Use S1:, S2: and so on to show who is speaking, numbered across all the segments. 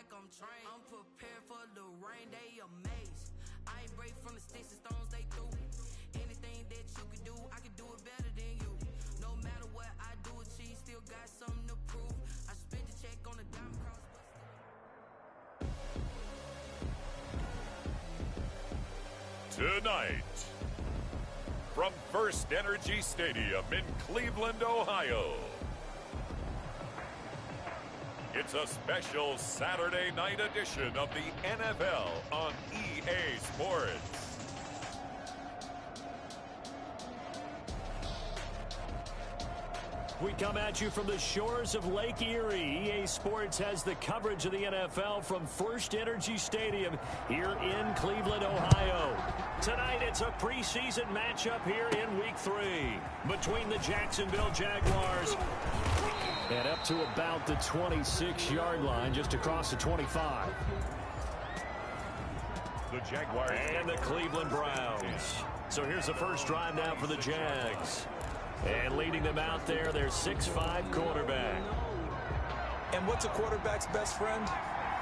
S1: like I'm trained. I'm prepared for the rain, they amazed. I ain't break from the sticks and stones they threw. Anything that you can do, I can do it better than you. No matter what I do, achieve, still got something to prove. I spent the check on the diamond cross.
S2: Tonight, from First Energy Stadium in Cleveland, Ohio, it's a special Saturday night edition of the NFL on EA Sports.
S3: We come at you from the shores of Lake Erie. EA Sports has the coverage of the NFL from First Energy Stadium here in Cleveland, Ohio. Tonight, it's a preseason matchup here in Week 3 between the Jacksonville Jaguars and up to about the 26-yard line, just across the 25.
S2: The Jaguars
S3: and the Cleveland Browns. So here's the first drive now for the Jags. And leading them out there, their 6'5" quarterback.
S4: And what's a quarterback's best friend?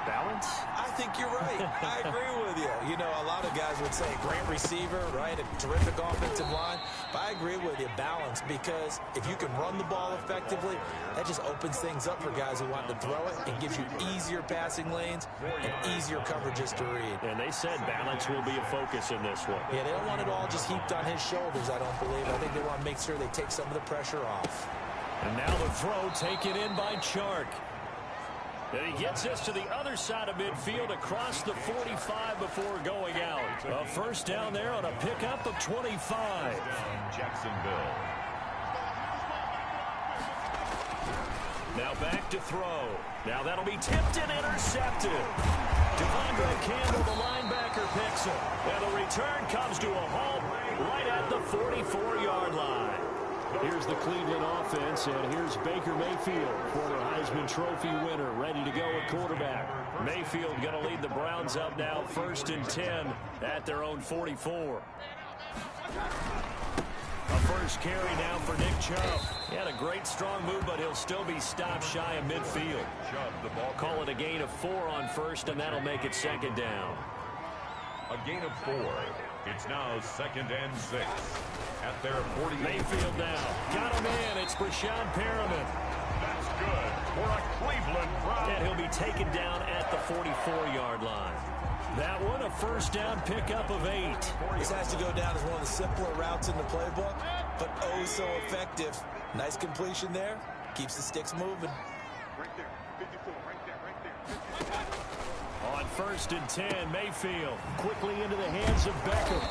S3: Balance?
S4: I think you're right. I agree with you. You know, a lot of guys would say great receiver, right? A terrific offensive line. But I agree with you, balance, because if you can run the ball effectively, that just opens things up for guys who want to throw it and gives you easier passing lanes and easier coverages to read.
S3: And they said balance will be a focus in this one.
S4: Yeah, they don't want it all just heaped on his shoulders, I don't believe. I think they want to make sure they take some of the pressure off.
S3: And now the throw taken in by Chark. And he gets us to the other side of midfield across the 45 before going out. A first down there on a pickup of 25.
S2: Jacksonville.
S3: Now back to throw. Now that'll be tipped and intercepted. Devondre Campbell, the linebacker, picks it. And the return comes to a halt right at the 44-yard line. Here's the Cleveland offense, and here's Baker Mayfield, former Heisman Trophy winner, ready to go at quarterback. Mayfield going to lead the Browns up now, 1st and 10 at their own 44. A first carry now for Nick Chubb. He had a great strong move, but he'll still be stopped shy of midfield. Call it a gain of 4 on first, and that'll make it 2nd down.
S2: A gain of 4. It's now 2nd and 6. At their 48.
S3: Mayfield now. Got him in. It's Brashad Perriman.
S2: That's good for a Cleveland Brown.
S3: And he'll be taken down at the 44-yard line. That one, a first down pickup of 8.
S4: This has to go down as one of the simpler routes in the playbook, but oh so effective. Nice completion there. Keeps the sticks moving.
S2: Right there. 54. Right there.
S3: On 1st and 10, Mayfield quickly into the hands of Beckham.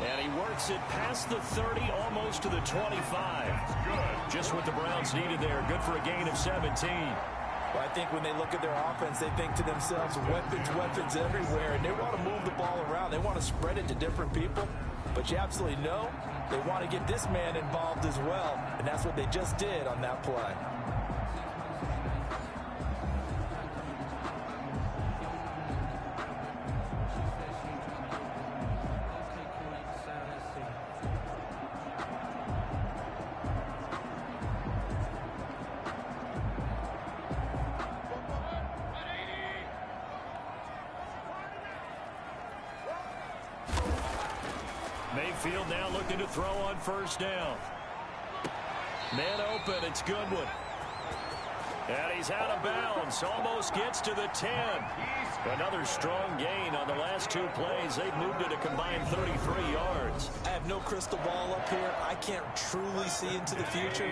S3: And he works it past the 30, almost to the 25.
S2: Good.
S3: Just what the Browns needed there. Good for a gain of 17.
S4: Well, I think when they look at their offense, they think to themselves, weapons everywhere. And they want to move the ball around. They want to spread it to different people. But you absolutely know they want to get this man involved as well. And that's what they just did on that play.
S3: Mayfield now looking to throw on 1st down. Man open, it's Goodwin. And he's out of bounds, almost gets to the 10. Another strong gain on the last 2 plays. They've moved it a combined 33 yards.
S4: I have no crystal ball up here. I can't truly see into the future.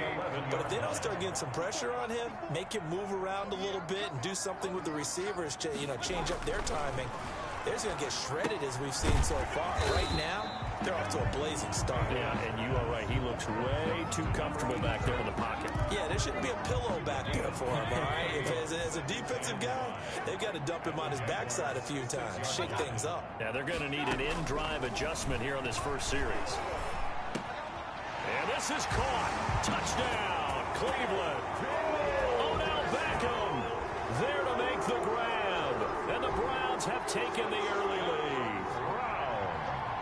S4: But if they don't start getting some pressure on him, make him move around a little bit and do something with the receivers to, change up their timing, they're just going to get shredded as we've seen so far. Right now, they're off to a blazing start.
S3: Yeah, and you are right. He looks way too comfortable back there in the pocket.
S4: Yeah, there shouldn't be a pillow back there for him, all right? As a defensive guy, they've got to dump him on his backside a few times, shake things up.
S3: Yeah, they're going to need an in-drive adjustment here on this first series. And this is caught. Touchdown, Cleveland. Odell Beckham there to make the grab. And the Browns have taken the early lead.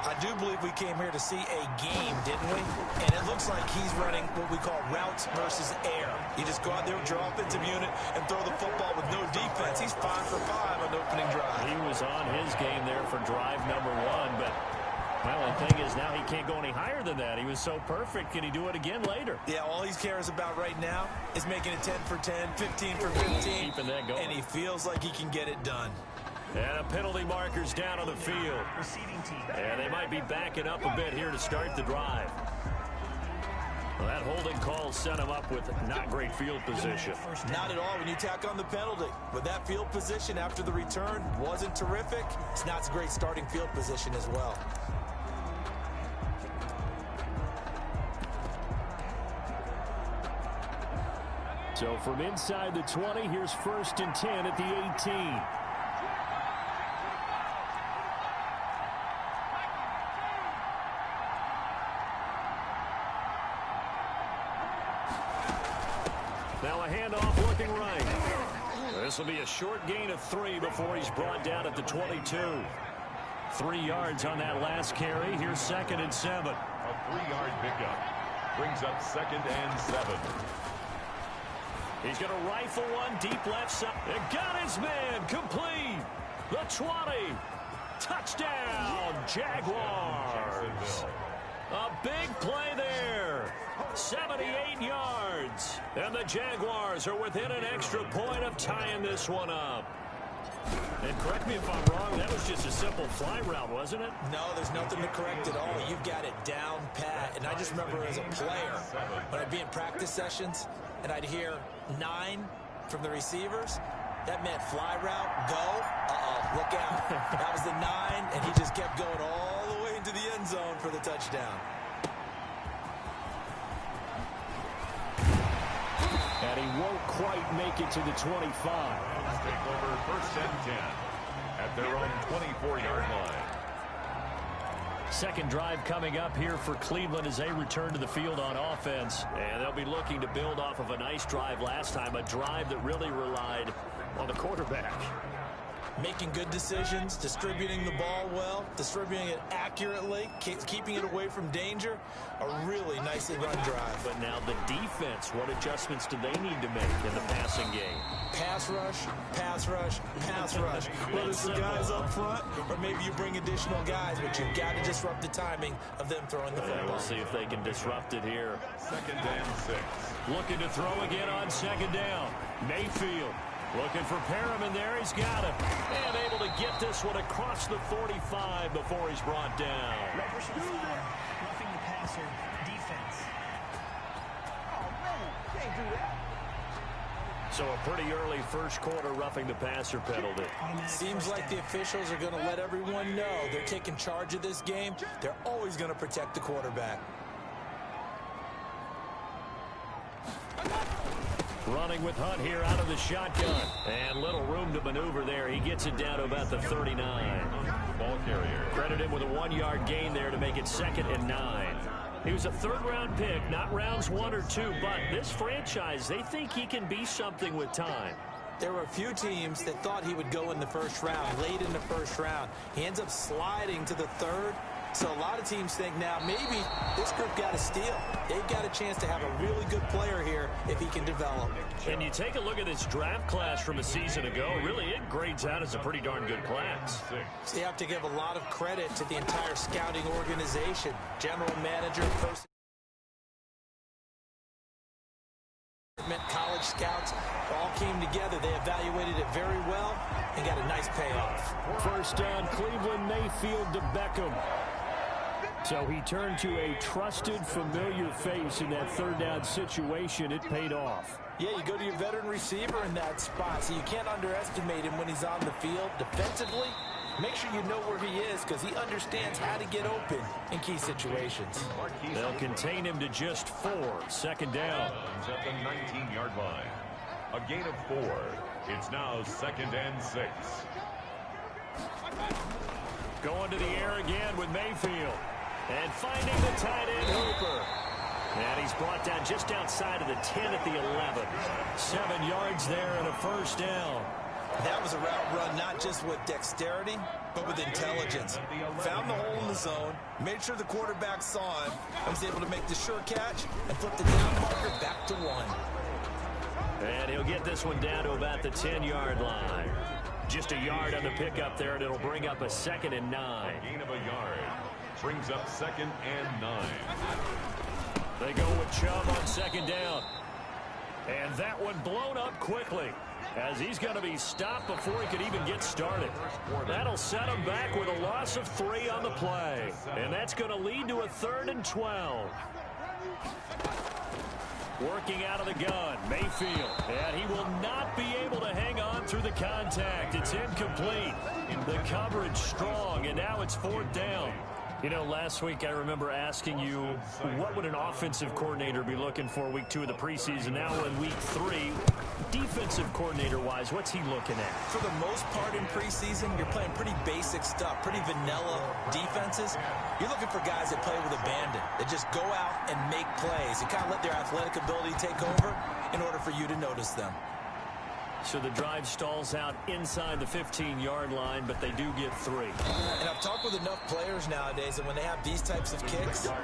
S4: I do believe we came here to see a game, didn't we? And it looks like he's running what we call routes versus air. You just go out there with your offensive unit and throw the football with no defense. He's 5 for 5 on
S3: drive number one, but well, the thing is now he can't go any higher than that. He was so perfect. Can he do it again later?
S4: Yeah, all he cares about right now is making it 10 for 10, 15 for 15,
S3: keeping that going.
S4: And he feels like he can get it done.
S3: And a penalty marker's down on the field. And they might be backing up a bit here to start the drive. Well, that holding call set him up with not great field position.
S4: Not at all when you tack on the penalty. But that field position after the return wasn't terrific. It's not a great starting field position as well.
S3: So from inside the 20, here's 1st and 10 at the 18. Now a handoff looking right. This will be a short gain of 3 before he's brought down at the 22. 3 yards on that last carry. Here's 2nd and 7.
S2: A 3-yard pickup brings up 2nd and 7.
S3: He's going to rifle one deep left side. And got his man complete. The 20. Touchdown, Jaguars. A big play there. 78 yards. And the Jaguars are within an extra point of tying this one up. And correct me if I'm wrong, that was just a simple fly route, wasn't it?
S4: No, there's nothing to correct at all. You've got it down pat. And I just remember as a player, when I'd be in practice sessions, and I'd hear 9 from the receivers, that meant fly route, go, uh-oh, look out. That was the 9, and he just kept going all the way into the end zone for the touchdown.
S3: And he won't quite make it to the 25.
S2: Let's take over 1st and 10 at their own 24-yard line.
S3: Second drive coming up here for Cleveland as they return to the field on offense. And they'll be looking to build off of a nice drive last time, a drive that really relied on the quarterback.
S4: Making good decisions, distributing the ball well, distributing it accurately, keeping it away from danger. A really nicely run drive.
S3: But now the defense, what adjustments do they need to make in the passing game?
S4: Pass rush, pass rush, pass rush. Whether it's the guys up front or maybe you bring additional guys, but you've got to disrupt the timing of them throwing the football.
S3: We'll see if they can disrupt it here.
S2: 2nd and 6.
S3: Looking to throw again on 2nd down. Mayfield. Looking for Perriman there. He's got it. And able to get this one across the 45 before he's brought down.
S5: Roughing the passer defense. Oh, man, can't do that.
S3: So a pretty early first quarter roughing the passer penalty.
S4: Seems like the officials are going to let everyone know they're taking charge of this game. They're always going to protect the quarterback.
S3: Running with Hunt here out of the shotgun. And little room to maneuver there. He gets it down to about the 39.
S2: Ball carrier.
S3: Credit him with a 1-yard gain there to make it 2nd and 9. He was a 3rd-round pick, not rounds 1 or 2, but this franchise, they think he can be something with time.
S4: There were a few teams that thought he would go in the 1st round, late in the 1st round. He ends up sliding to the 3rd. So a lot of teams think now maybe this group got a steal. They've got a chance to have a really good player here if he can develop.
S3: And you take a look at this draft class from a season ago, really it grades out as a pretty darn good class.
S4: So you have to give a lot of credit to the entire scouting organization, general manager, person, college scouts, all came together. They evaluated it very well and got a nice payoff.
S3: 1st down, Cleveland, Mayfield to Beckham. So he turned to a trusted, familiar face in that 3rd down situation. It paid off.
S4: Yeah, you go to your veteran receiver in that spot, so you can't underestimate him when he's on the field. Defensively, make sure you know where he is because he understands how to get open in key situations.
S3: They'll contain him to just 4. 2nd down.
S2: He's at the 19-yard line. A gain of 4. It's now 2nd and 6.
S3: Going to the air again with Mayfield. And finding the tight end Hooper. And he's brought down just outside of the 10 at the 11. 7 yards there and a 1st down.
S4: That was a route run not just with dexterity, but with intelligence. Found the hole in the zone, made sure the quarterback saw him, and was able to make the sure catch and flip the down marker back to 1.
S3: And he'll get this one down to about the 10-yard line. Just a yard on the pickup there, and it'll bring up a 2nd and 9.
S2: Gain of a yard. Brings up 2nd and 9.
S3: They go with Chubb on 2nd down. And that one blown up quickly, as he's going to be stopped before he could even get started. That'll set him back with a loss of 3 on the play. And that's going to lead to a 3rd and 12. Working out of the gun, Mayfield. And he will not be able to hang on through the contact. It's incomplete. The coverage strong, and now it's 4th down. You know, last week I remember asking you, what would an offensive coordinator be looking for week 2 of the preseason? Now in week 3, defensive coordinator-wise, what's he looking at?
S4: For the most part in preseason, you're playing pretty basic stuff, pretty vanilla defenses. You're looking for guys that play with abandon, that just go out and make plays and kind of let their athletic ability take over in order for you to notice them.
S3: So the drive stalls out inside the 15-yard line, but they do get 3.
S4: And I've talked with enough players nowadays that when they have these types of kicks, that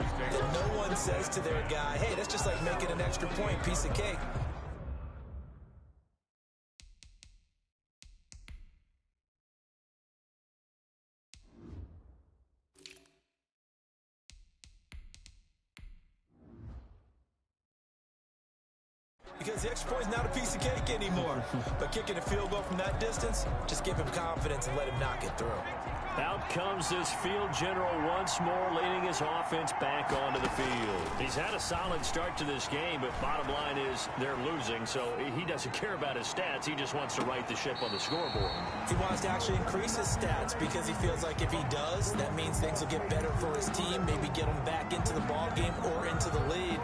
S4: no one says to their guy, hey, that's just like making an extra point, piece of cake. Because the extra point is not a piece of cake anymore. But kicking a field goal from that distance, just give him confidence and let him knock it through.
S3: Out comes this field general once more, leading his offense back onto the field. He's had a solid start to this game, but bottom line is they're losing, so he doesn't care about his stats. He just wants to right the ship on the scoreboard.
S4: He wants to actually increase his stats because he feels like if he does, that means things will get better for his team, maybe get him back into the ball game or into the lead.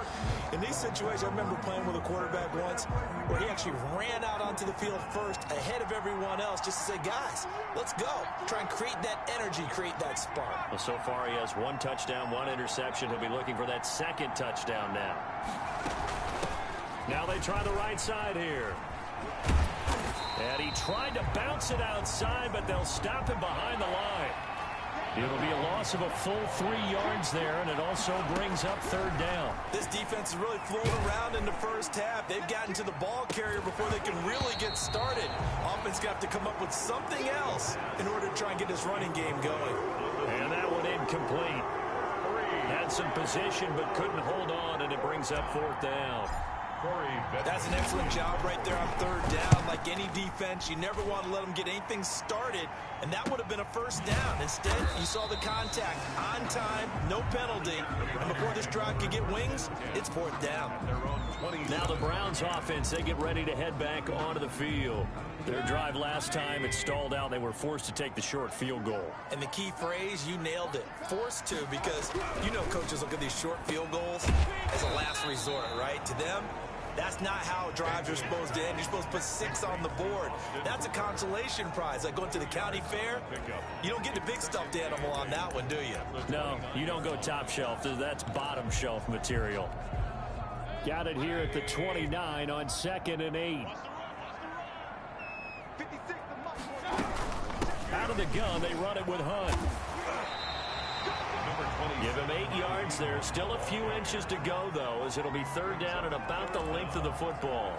S4: In these situations, I remember playing with a quarterback once where he actually ran out onto the field first ahead of everyone else just to say, guys, let's go. Try and create that energy, create that spark.
S3: Well, so far he has 1 touchdown, 1 interception. He'll be looking for that 2nd touchdown now. Now they try the right side here. And he tried to bounce it outside, but they'll stop him behind the line. It'll be a loss of a full 3 yards there, and it also brings up 3rd down.
S4: This defense is really floating around in the first half. They've gotten to the ball carrier before they can really get started. Offense got to come up with something else in order to try and get this running game going.
S3: And that one incomplete. Had some position but couldn't hold on, and it brings up 4th down.
S4: That's an excellent job right there on 3rd down. Like any defense, you never want to let them get anything started, and that would have been a 1st down. Instead, you saw the contact on time, no penalty, and before this drive could get wings, it's 4th down.
S3: Now the Browns offense, they get ready to head back onto the field. Their drive last time, it stalled out. They were forced to take the short field goal.
S4: And the key phrase, you nailed it, forced to, because you know coaches look at these short field goals as a last resort, right? To them, that's not how drives are supposed to end. You're supposed to put 6 on the board. That's a consolation prize. Like going to the county fair, you don't get the big stuffed animal on that one, do you?
S3: No, you don't go top shelf. That's bottom shelf material. Got it here at the 29 on 2nd and 8. Out of the gun, they run it with Hunt. Give him 8 yards there. Still a few inches to go, though, as it'll be 3rd down and about the length of the football.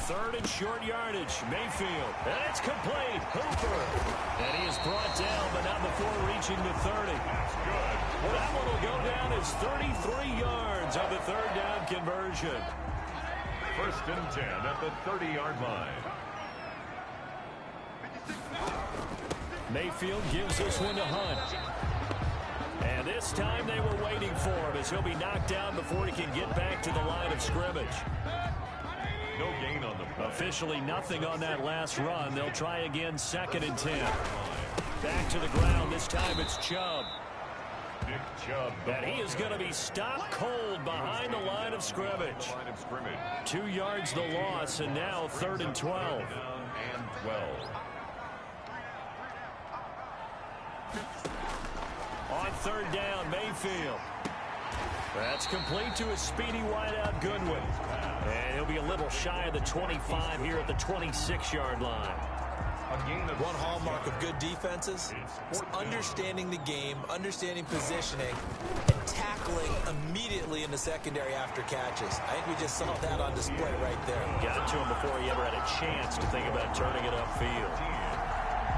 S3: Third and short yardage. Mayfield. And it's complete. Hooper. And he is brought down, but not before reaching the 30.
S2: That's good.
S3: Well, that one will go down as 33 yards on the 3rd down conversion.
S2: 1st and 10 at the 30-yard line.
S3: Mayfield gives this one to Hunt. And this time they were waiting for him as he'll be knocked down before he can get back to the line of scrimmage.
S2: No gain on the play.
S3: Officially nothing on that last run. They'll try again 2nd and 10. Back to the ground. This time it's Chubb.
S2: Nick Chubb.
S3: And he is going to be stopped cold behind the line of scrimmage. 2 yards the loss, and now 3rd and 12.
S2: And 12.
S3: On 3rd down, Mayfield. That's complete to his speedy wideout, Goodwin. And he'll be a little shy of the 25 here at the 26-yard line.
S4: One hallmark of good defenses is understanding the game, understanding positioning, and tackling immediately in the secondary after catches. I think we just saw that on display right there.
S3: Got to him before he ever had a chance to think about turning it upfield.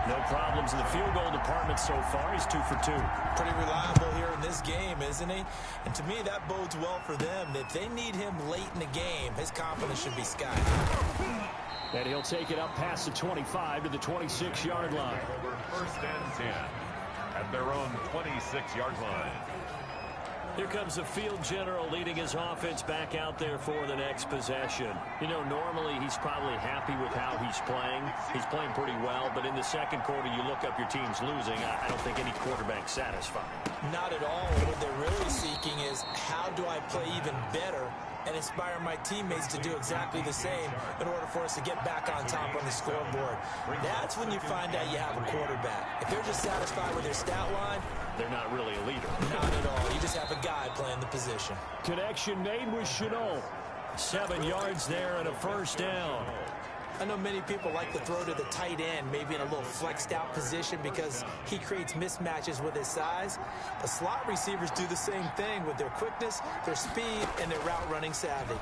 S3: No problems in the field goal department so far. He's 2 for 2.
S4: Pretty reliable here in this game, isn't he? And to me, that bodes well for them. If they need him late in the game, his confidence should be sky high.
S3: And he'll take it up past the 25 to the 26-yard line.
S2: First and 10 at their own 26-yard line.
S3: Here comes the field general leading his offense back out there for the next possession. You know, normally he's probably happy with how he's playing. He's playing pretty well, but in the second quarter, you look up your team's losing. I don't think any quarterback's satisfied.
S4: Not at all. What they're really seeking is, how do I play even better and inspire my teammates to do exactly the same in order for us to get back on top on the scoreboard. That's when you find out you have a quarterback. If they're just satisfied with their stat line,
S3: they're not really a leader.
S4: Not at all. You just have a guy playing the position.
S3: Connection made with Chenault. 7 yards there and a first down.
S4: I know many people like to throw to the tight end, maybe in a little flexed out position because he creates mismatches with his size. The slot receivers do the same thing with their quickness, their speed, and their route running savvy.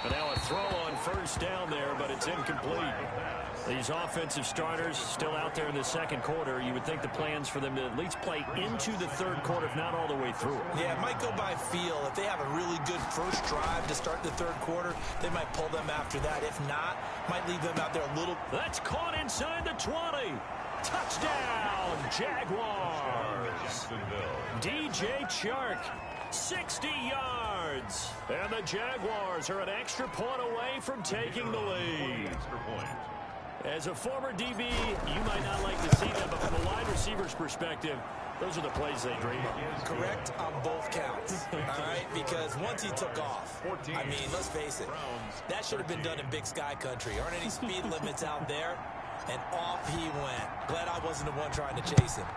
S3: And now a throw on first down there, but it's incomplete. These offensive starters still out there in the second quarter. You would think the plans for them to at least play into the third quarter, if not all the way through.
S4: Yeah, it might go by feel. If they have a really good first drive to start the third quarter, they might pull them after that. If not, might leave them out there a little.
S3: That's caught inside the 20. Touchdown, Jaguars. DJ Chark, 60 yards. And the Jaguars are an extra point away from taking the lead. As a former DB, you might not like to see them, but from a wide receiver's perspective, those are the plays they dream of.
S4: Correct on both counts, all right? Because once he took off, I mean, let's face it, that should have been done in Big Sky country. Aren't any speed limits out there? And off he went. Glad I wasn't the one trying to chase him.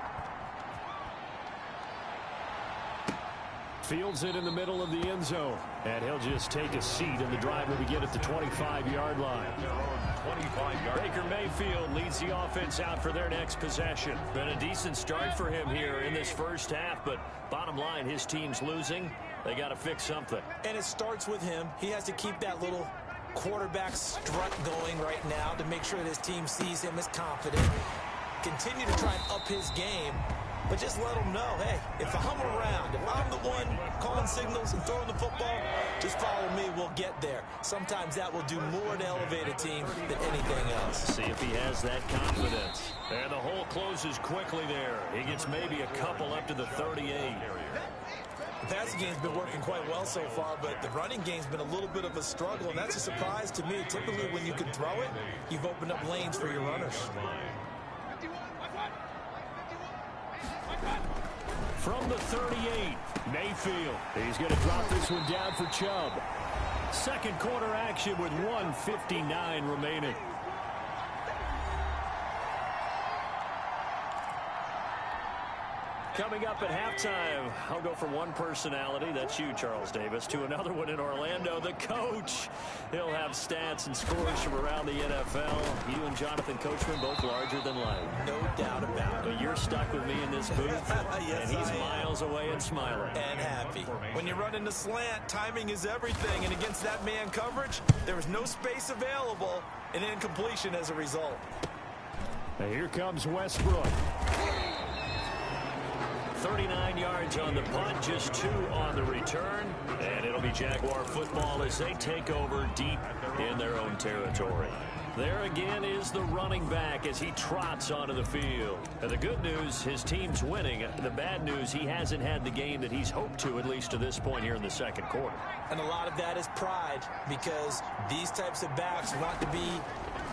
S3: Fields it in the middle of the end zone. And he'll just take a seat, and the drive will begin at the 25-yard line. Baker Mayfield leads the offense out for their next possession. Been a decent start for him here in this first half, but bottom line, his team's losing. They got to fix something.
S4: And it starts with him. He has to keep that little quarterback strut going right now to make sure that his team sees him as confident. Continue to try and up his game. But just let them know, hey, if I'm around, if I'm the one calling signals and throwing the football, just follow me, we'll get there. Sometimes that will do more to elevate a team than anything else.
S3: See if he has that confidence. And the hole closes quickly there. He gets maybe a couple up to the 38.
S4: The passing game's been working quite well so far, but the running game's been a little bit of a struggle, and that's a surprise to me. Typically, when you can throw it, you've opened up lanes for your runners.
S3: From the 38, Mayfield. He's going to drop this one down for Chubb. Second quarter action with 1:59 remaining. Coming up at halftime, I'll go from one personality, that's you, Charles Davis, to another one in Orlando, the coach. He'll have stats and scores from around the NFL. You and Jonathan Coachman both larger than life.
S4: No doubt about it.
S3: But you're stuck with me in this booth,
S4: yes,
S3: and he's miles away and smiling.
S4: And happy. When you run into slant, timing is everything, and against that man coverage, there was no space available, and incompletion as a result.
S3: And here comes Westbrook. 39 yards on the punt, just 2 on the return. And it'll be Jaguar football as they take over deep in their own territory. There again is the running back as he trots onto the field. And the good news, his team's winning. The bad news, he hasn't had the game that he's hoped to, at least to this point here in the second quarter.
S4: And a lot of that is pride, because these types of backs want to be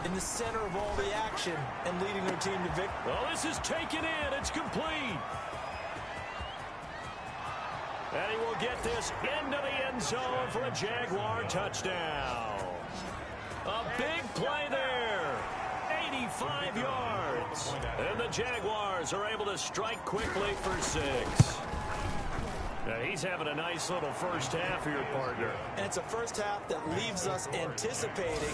S4: in the center of all the action and leading their team to victory.
S3: Well, this is taken in. It's complete. And he will get this into the end zone for a Jaguar touchdown. A big play there. 85 yards. And the Jaguars are able to strike quickly for 6. He's having a nice little first half here, partner.
S4: And it's a first half that leaves us anticipating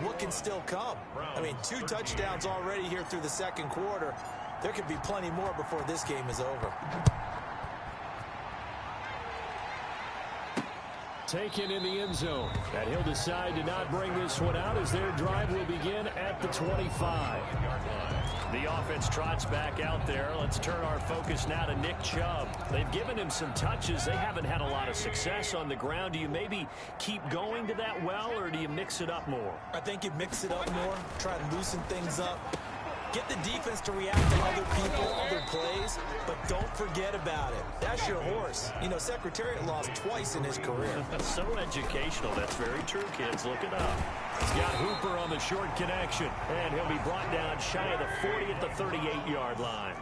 S4: what can still come. I mean, 2 touchdowns already here through the second quarter. There could be plenty more before this game is over.
S3: Taken in the end zone. And he'll decide to not bring this one out as their drive will begin at the 25. The offense trots back out there. Let's turn our focus now to Nick Chubb. They've given him some touches. They haven't had a lot of success on the ground. Do you maybe keep going to that well, or do you mix it up more?
S4: I think you mix it up more, try and loosen things up. Get the defense to react to other people, other plays, but don't forget about it. That's your horse. You know, Secretariat lost twice in his career.
S3: So educational. That's very true, kids. Look it up. He's got Hooper on the short connection, and he'll be brought down shy of the 40 at the 38-yard line.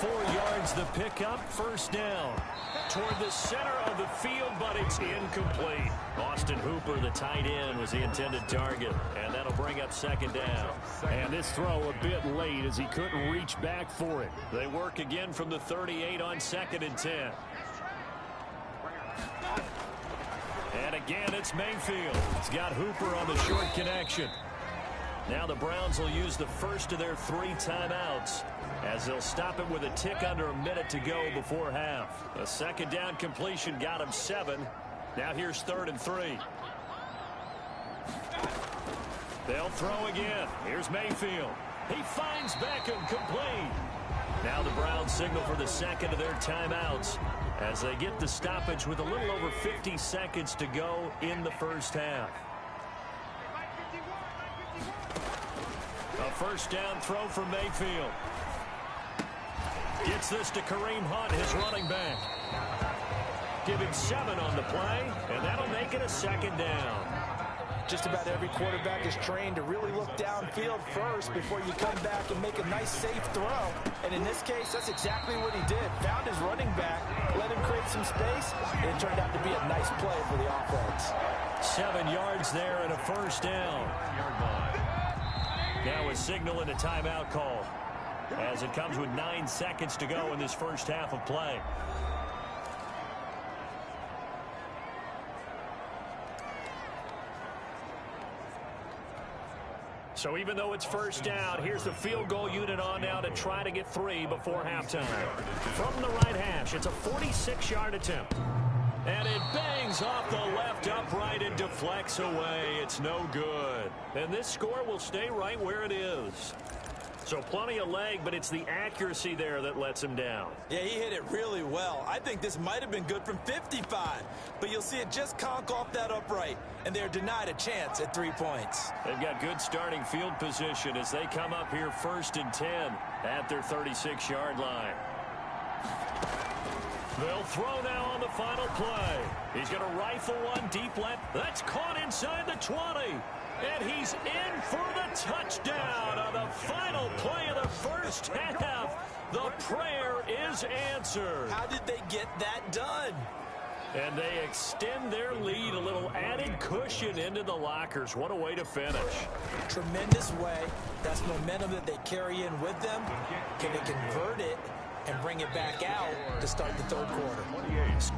S3: 4 yards the pickup, first down. Toward the center of the field, but it's incomplete. Austin Hooper, the tight end, was the intended target, and that'll bring up second down. And this throw a bit late as he couldn't reach back for it. They work again from the 38 on 2nd and 10. And again, it's Mayfield. He's got Hooper on the short connection. Now the Browns will use the first of their 3 timeouts as they'll stop it with a tick under a minute to go before half. A second down completion got him 7. Now here's 3rd and 3. They'll throw again. Here's Mayfield. He finds Beckham complete. Now the Browns signal for the second of their timeouts as they get the stoppage with a little over 50 seconds to go in the first half. A first down throw for Mayfield. Gets this to Kareem Hunt, his running back. Give him 7 on the play, and that'll make it a second down.
S4: Just about every quarterback is trained to really look downfield first before you come back and make a nice, safe throw. And in this case, that's exactly what he did. Found his running back, let him create some space, and it turned out to be a nice play for the offense.
S3: 7 yards there and a first down. Now a signal and a timeout call as it comes with 9 seconds to go in this first half of play. So even though it's first down, here's the field goal unit on now to try to get 3 before halftime. From the right hash, it's a 46-yard attempt. And it bangs off the left upright and deflects away. It's no good. And this score will stay right where it is. So plenty of leg, but it's the accuracy there that lets him down.
S4: Yeah, he hit it really well. I think this might have been good from 55. But you'll see it just conk off that upright, and they're denied a chance at 3 points.
S3: They've got good starting field position as they come up here 1st and 10 at their 36-yard line. They'll throw now on the final play. He's going to rifle one deep left. That's caught inside the 20. And he's in for the touchdown on the final play of the first half. The prayer is answered.
S4: How did they get that done?
S3: And they extend their lead, a little added cushion into the lockers. What a way to finish.
S4: Tremendous way. That's momentum that they carry in with them. Can they convert it and bring it back out to start the third quarter?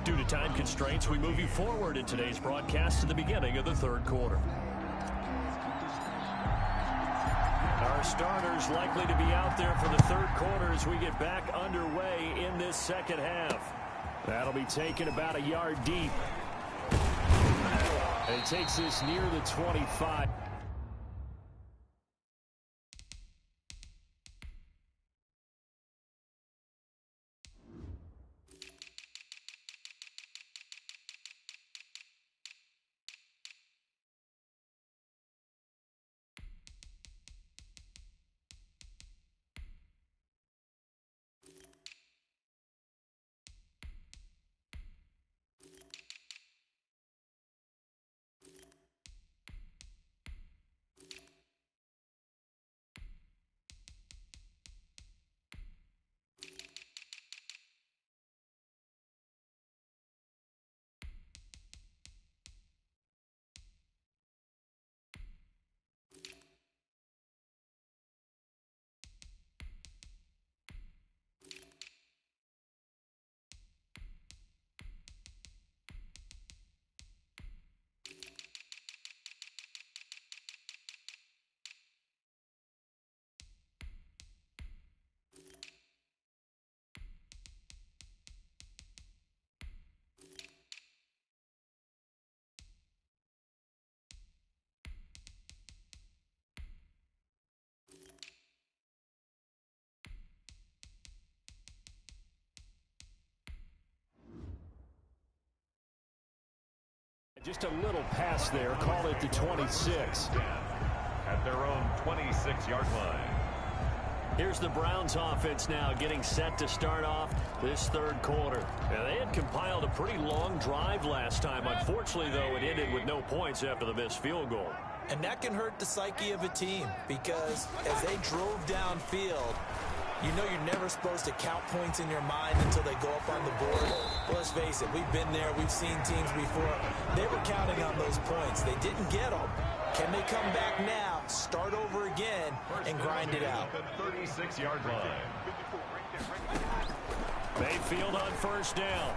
S3: Due to time constraints, we move you forward in today's broadcast to the beginning of the third quarter. Our starters likely to be out there for the third quarter as we get back underway in this second half. That'll be taken about a yard deep. And he takes this near the 25. Just a little pass there. Call it the 26.
S2: At their own 26-yard line.
S3: Here's the Browns offense now getting set to start off this third quarter. Now, they had compiled a pretty long drive last time. Unfortunately, though, it ended with no points after the missed field goal.
S4: And that can hurt the psyche of a team because as they drove downfield, you know you're never supposed to count points in your mind until they go up on the board. Well, let's face it, we've been there. We've seen teams before. They were counting on those points. They didn't get them. Can they come back now, start over again, and grind it out?
S2: 36-yard line.
S3: Mayfield on first down.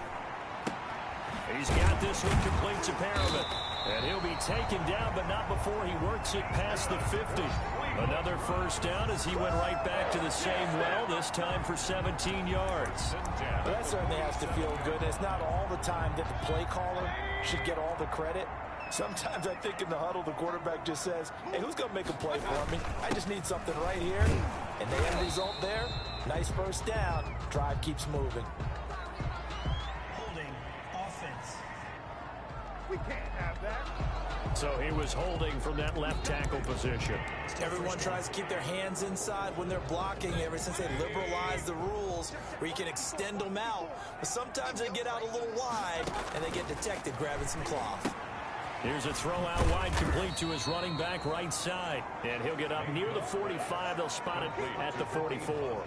S3: He's got this one complete to Perriman. And he'll be taken down, but not before he works it past the 50. Another first down as he went right back to the same well, this time for 17 yards.
S4: Well, that certainly has to feel good. And it's not all the time that the play caller should get all the credit. Sometimes I think in the huddle, the quarterback just says, hey, who's going to make a play for me? I just need something right here. And the end result there, nice first down. Drive keeps moving.
S5: Holding offense. We can't have that.
S3: So he was holding from that left tackle position.
S4: Everyone tries to keep their hands inside when they're blocking ever since they liberalized the rules where you can extend them out. But sometimes they get out a little wide and they get detected grabbing some cloth.
S3: Here's a throw out wide complete to his running back right side. And he'll get up near the 45. They'll spot it at the 44.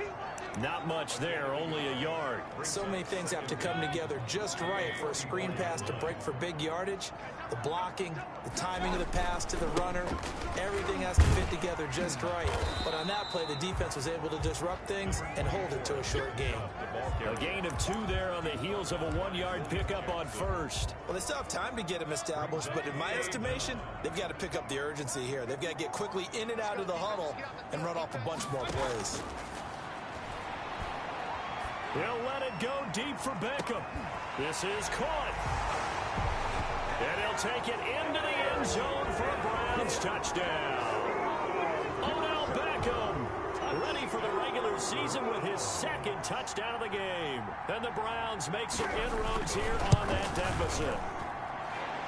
S3: Not much there, only a yard.
S4: So many things have to come together just right for a screen pass to break for big yardage. The blocking, the timing of the pass to the runner, everything has to fit together just right. But on that play, the defense was able to disrupt things and hold it to a short gain.
S3: A gain of 2 there on the heels of a 1-yard pickup on first.
S4: Well, they still have time to get him established, but in my estimation, they've got to pick up the urgency here. They've got to get quickly in and out of the huddle and run off a bunch more plays.
S3: He'll let it go deep for Beckham. This is caught. And he'll take it into the end zone for a Browns touchdown. Odell Beckham ready for the regular season with his second touchdown of the game. And the Browns make some inroads here on that deficit.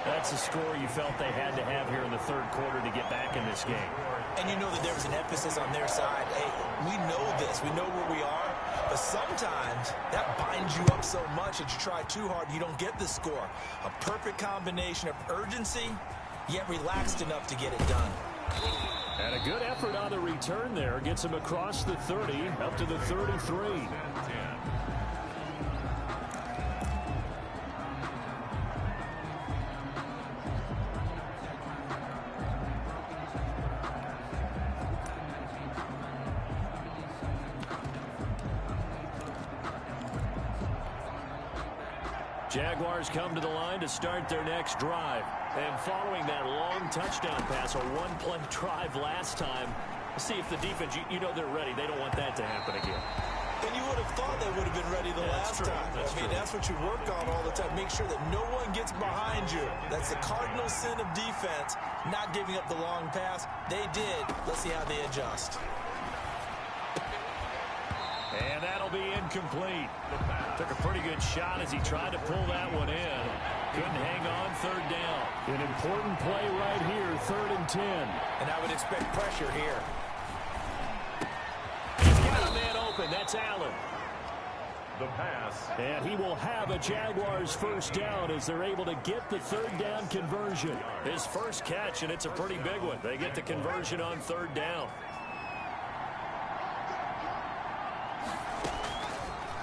S3: That's a score you felt they had to have here in the third quarter to get back in this game.
S4: And you know that there was an emphasis on their side. Hey, we know this. We know where we are. But sometimes that binds you up so much that you try too hard, you don't get the score. A perfect combination of urgency, yet relaxed enough to get it done.
S3: And a good effort on the return there. Gets him across the 30, up to the 33. Jaguars come to the line to start their next drive. And following that long touchdown pass, a one-play drive last time, let's see if the defense, you know they're ready. They don't want that to happen again.
S4: And you would have thought they would have been ready the last time. That's what you work on all the time. Make sure that no one gets behind you. That's the cardinal sin of defense, not giving up the long pass. They did. Let's see how they adjust.
S3: And that'll be incomplete. Took a pretty good shot as he tried to pull that one in. Couldn't hang on third down. An important play right here, 3rd and 10.
S4: And I would expect pressure here.
S3: He's got a man open. That's Allen.
S2: The pass.
S3: And he will have a Jaguars first down as they're able to get the 3rd down conversion. His first catch, and it's a pretty big one. They get the conversion on 3rd down.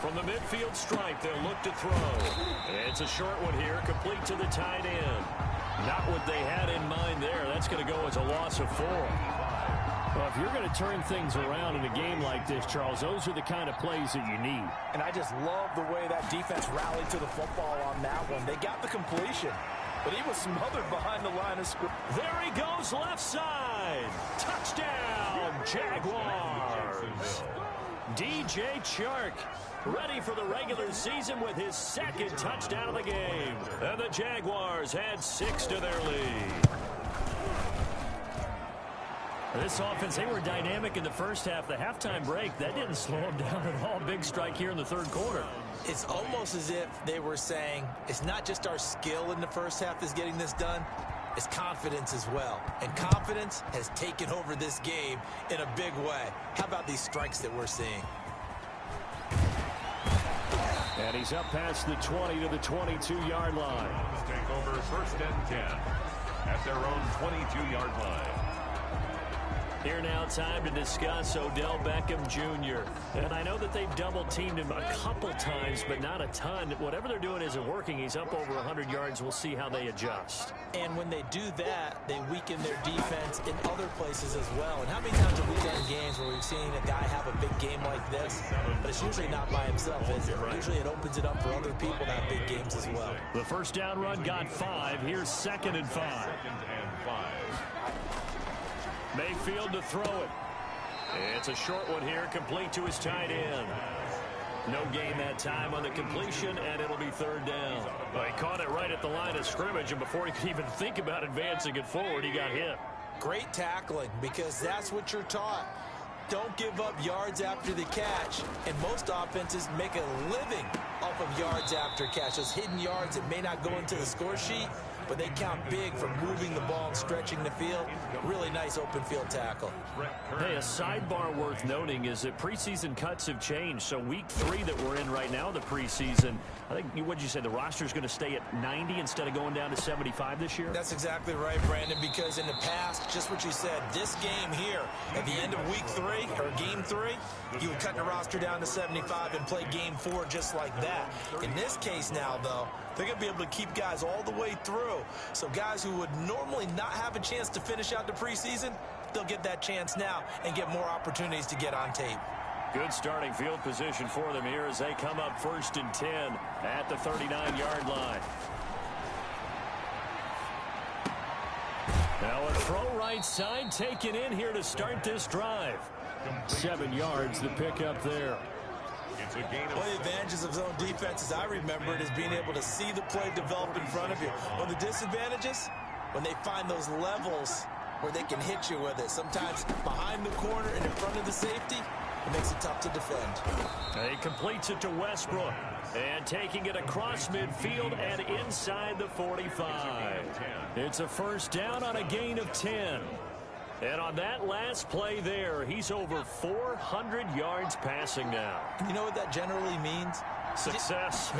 S3: From the midfield stripe, they'll look to throw. It's a short one here, complete to the tight end. Not what they had in mind there. That's going to go as a loss of 4. Well, if you're going to turn things around in a game like this, Charles, those are the kind of plays that you need.
S4: And I just love the way that defense rallied to the football on that one. They got the completion, but he was smothered behind the line of scrimmage.
S3: There he goes, left side. Touchdown, Jaguars. DJ Chark ready for the regular season with his 2nd touchdown of the game. And the Jaguars had 6 to their lead. This offense, they were dynamic in the first half. The halftime break, that didn't slow them down at all. Big strike here in the third quarter.
S4: It's almost as if they were saying, it's not just our skill in the first half that's getting this done, it's confidence as well. And confidence has taken over this game in a big way. How about these strikes that we're seeing?
S3: And he's up past the 20 to the 22-yard line.
S2: Take over 1st and 10 at their own 22-yard line.
S3: Here now, time to discuss Odell Beckham Jr. And I know that they've double-teamed him a couple times, but not a ton. Whatever they're doing isn't working. He's up over 100 yards. We'll see how they adjust.
S4: And when they do that, they weaken their defense in other places as well. And how many times have we done games where we've seen a guy have a big game like this? But it's usually not by himself, is it? Usually it opens it up for other people to have big games as well.
S3: The first down run got 5. Here's 2nd and 5.
S2: 2nd and 5.
S3: Mayfield to throw it. It's a short one here, complete to his tight end. No gain that time on the completion, and it'll be 3rd down. Well, he caught it right at the line of scrimmage, and before he could even think about advancing it forward, he got hit.
S4: Great tackling, because that's what you're taught. Don't give up yards after the catch. And most offenses make a living off of yards after catch. Those hidden yards that may not go into the score sheet, but they count big for moving the ball and stretching the field. Really nice open field tackle.
S3: Hey, a sidebar worth noting is that preseason cuts have changed. So week 3 that we're in right now, the preseason, I think, what did you say, the roster's going to stay at 90 instead of going down to 75 this year?
S4: That's exactly right, Brandon, because in the past, just what you said, this game here, at the end of week 3, or game 3, you would cut the roster down to 75 and play game 4 just like that. In this case now, though, they're going to be able to keep guys all the way through. So guys who would normally not have a chance to finish out the preseason, they'll get that chance now and get more opportunities to get on tape.
S3: Good starting field position for them here as they come up 1st and 10 at the 39-yard line. Now a throw right side taken in here to start this drive. 7 yards the pickup there.
S2: It's a gain of
S4: One of the advantages of zone defense, as I remember it, is being able to see the play develop in front of you. One of the disadvantages, when they find those levels where they can hit you with it. Sometimes behind the corner and in front of the safety, it makes it tough to defend.
S3: He completes it to Westbrook. And taking it across midfield and inside the 45. It's a 1st down on a gain of 10. And on that last play there, he's over 400 yards passing now.
S4: You know what that generally means?
S3: Success.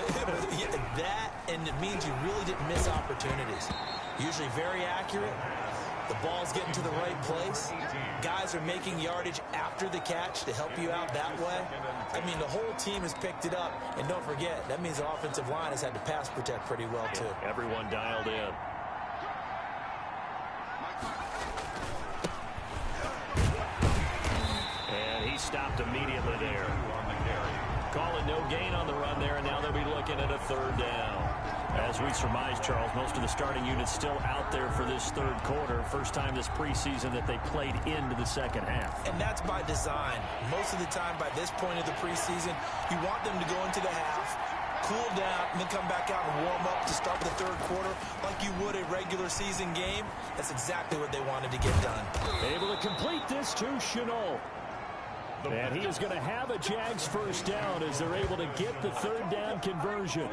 S4: Yeah, that, and it means you really didn't miss opportunities. Usually very accurate. The ball's getting to the right place. Guys are making yardage after the catch to help you out that way. I mean, the whole team has picked it up. And don't forget, that means the offensive line has had to pass protect pretty well, too.
S3: Everyone dialed in. And he stopped immediately there. Calling no gain on the run there, and now they'll be looking at a 3rd down. As we surmise, Charles, most of the starting units still out there for this 3rd quarter. First time this preseason that they played into the 2nd half.
S4: And that's by design. Most of the time by this point of the preseason, you want them to go into the half, cool down, and then come back out and warm up to start the 3rd quarter like you would a regular season game. That's exactly what they wanted to get done.
S3: Able to complete this to Chenault. And he is going to have a Jags 1st down as they're able to get the 3rd down conversion.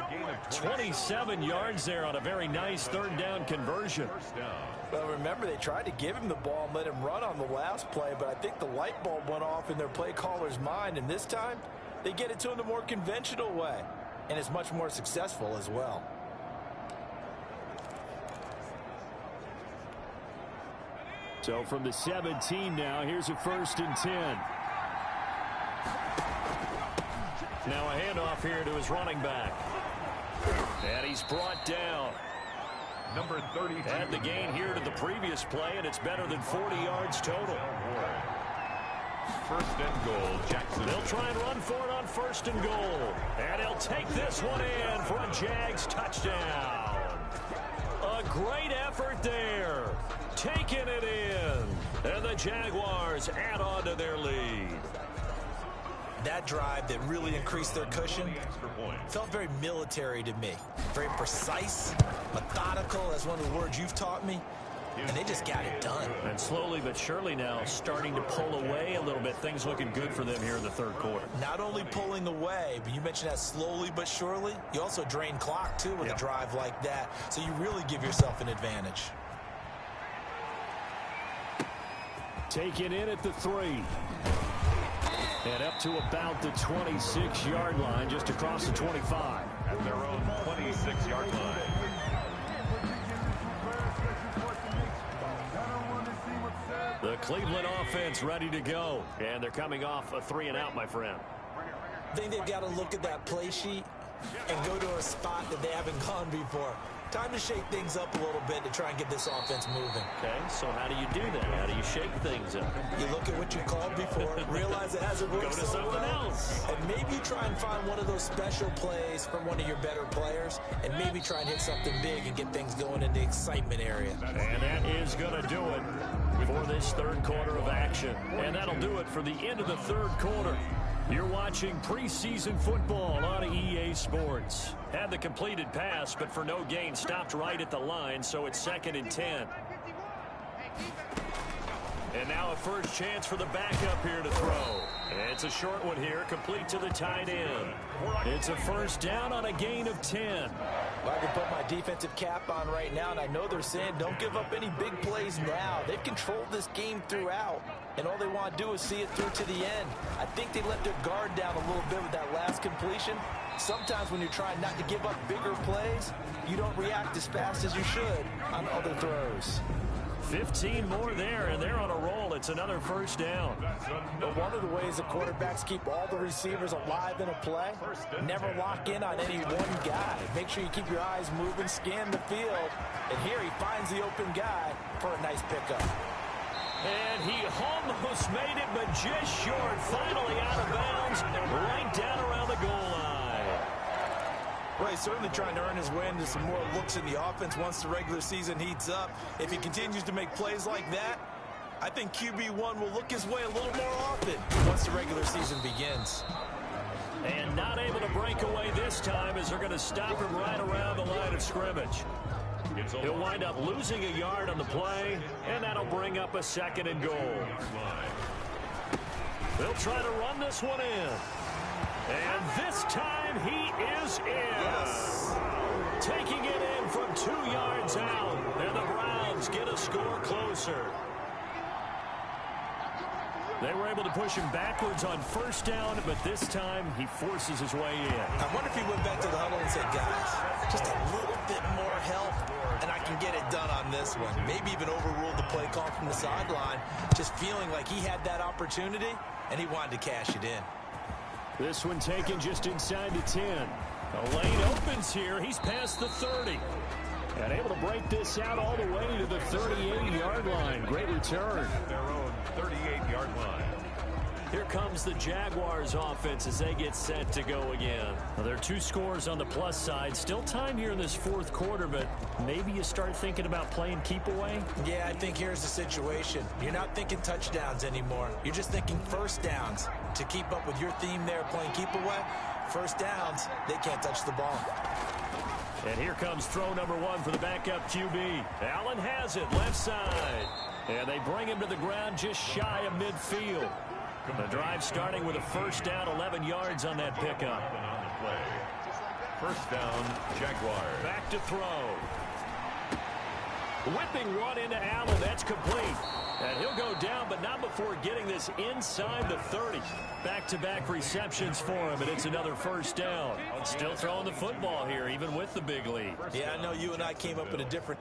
S3: 27 yards there on a very nice 3rd down conversion.
S4: Well, remember, they tried to give him the ball and let him run on the last play, but I think the light bulb went off in their play caller's mind, and this time they get it to him the more conventional way, and it's much more successful as well.
S3: So from the 17 now, here's a 1st and 10. Now a handoff here to his running back. And he's brought down.
S2: number 32.
S3: Add the gain here to the previous play, and it's better than 40 yards total.
S2: 1st and goal, Jackson.
S3: They'll try and run for it on 1st and goal. And he'll take this one in for a Jags touchdown. A great effort there. Taking it in. And the Jaguars add on to their lead.
S4: That drive that really increased their cushion felt very military to me. Very precise, methodical, that's one of the words you've taught me. and they just got it done.
S3: And slowly but surely now starting to pull away a little bit. Things looking good for them here in the third quarter.
S4: Not only pulling away, but you mentioned that slowly but surely. You also drain clock, too, with a drive like that. So you really give yourself an advantage.
S3: Taken in at the 3. And up to about the 26-yard line, just across the 25.
S2: At their own 26-yard line.
S3: The Cleveland offense ready to go. And they're coming off a 3-and-out, my friend.
S4: I think they've got to look at that play sheet and go to a spot that they haven't gone before. Time to shake things up a little bit to try and get this offense moving.
S3: Okay, so how do you do that? How do you shake things up?
S4: You look at what you called before, realize it hasn't worked
S3: so
S4: well,
S3: else.
S4: and maybe try and find one of those special plays from one of your better players, and maybe try and hit something big and get things going in the excitement area.
S3: And that is going to do it for this third quarter of action. And that'll do it for the end of the third quarter. You're watching preseason football on EA Sports. Had the completed pass, but for no gain, stopped right at the line, so it's 2nd and 10. And now a first chance for the backup here to throw. It's a short one here, complete to the tight end. It's a first down on a gain of 10.
S4: Well, I can put my defensive cap on right now, and I know they're saying don't give up any big plays now. They've controlled this game throughout, and all they want to do is see it through to the end. I think they let their guard down a little bit with that last completion. Sometimes when you're trying not to give up bigger plays, you don't react as fast as you should on other throws.
S3: 15 more there, and they're on a roll. It's another first down.
S4: But one of the ways the quarterbacks keep all the receivers alive in a play, never lock in on any one guy. Make sure you keep your eyes moving, scan the field, and here he finds the open guy for a nice pickup.
S3: And he almost made it, but just short. Finally out of bounds, right down around the goal line.
S4: Well, he's certainly trying to earn his way into some more looks in the offense once the regular season heats up. If he continues to make plays like that, I think QB1 will look his way a little more often once the regular season begins.
S3: And not able to break away this time as they're going to stop him right around the line of scrimmage. He'll wind up losing a yard on the play, and that'll bring up a 2nd and goal. They'll try to run this one in. And this time he is in. Yes. Taking it in from 2 yards out. And the Browns get a score closer. They were able to push him backwards on first down, but this time he forces his way in.
S4: I wonder if he went back to the huddle and said, guys, just a little bit more help, and I can get it done on this one. Maybe even overruled the play call from the sideline, just feeling like he had that opportunity, and he wanted to cash it in.
S3: This one taken just inside the 10. The lane opens here. He's past the 30. And able to break this out all the way to the 38-yard line. Great return.
S2: Their own 38-yard line.
S3: Here comes the Jaguars offense as they get set to go again. Now, there are 2 scores on the plus side. Still time here in this fourth quarter, but maybe you start thinking about playing keep away?
S4: Yeah, I think here's the situation. You're not thinking touchdowns anymore. You're just thinking first downs. To keep up with your theme there, playing keep away, first downs, they can't touch the ball.
S3: And here comes throw number 1 for the backup QB. Allen has it, left side. And they bring him to the ground just shy of midfield. The drive starting with a first down, 11 yards on that pickup.
S2: First down, Jaguars.
S3: Back to throw. Whipping one into Allen. That's complete. And he'll go down, but not before getting this inside the 30. Back-to-back receptions for him, and it's another first down. Still throwing the football here, even with the big lead.
S4: Yeah, I know you and I came up with a different...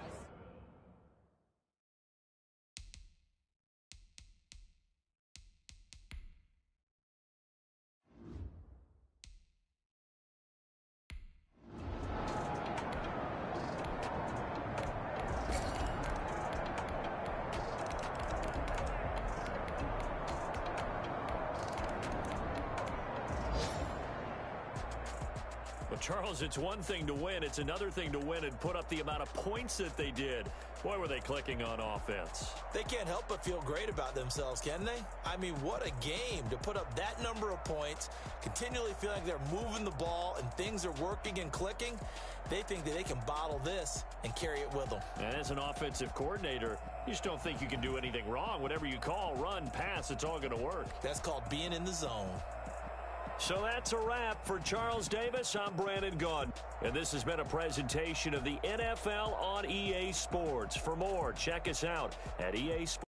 S3: Charles, it's one thing to win. It's another thing to win and put up the amount of points that they did. Boy, were they clicking on offense.
S4: They can't help but feel great about themselves, can they? I mean, what a game to put up that number of points, continually feeling like they're moving the ball and things are working and clicking. They think that they can bottle this and carry it with them.
S3: And as an offensive coordinator, you just don't think you can do anything wrong. Whatever you call, run, pass, it's all going to work.
S4: That's called being in the zone.
S3: So that's a wrap for Charles Davis. I'm Brandon Gaudin. And this has been a presentation of the NFL on EA Sports. For more, check us out at EA Sports.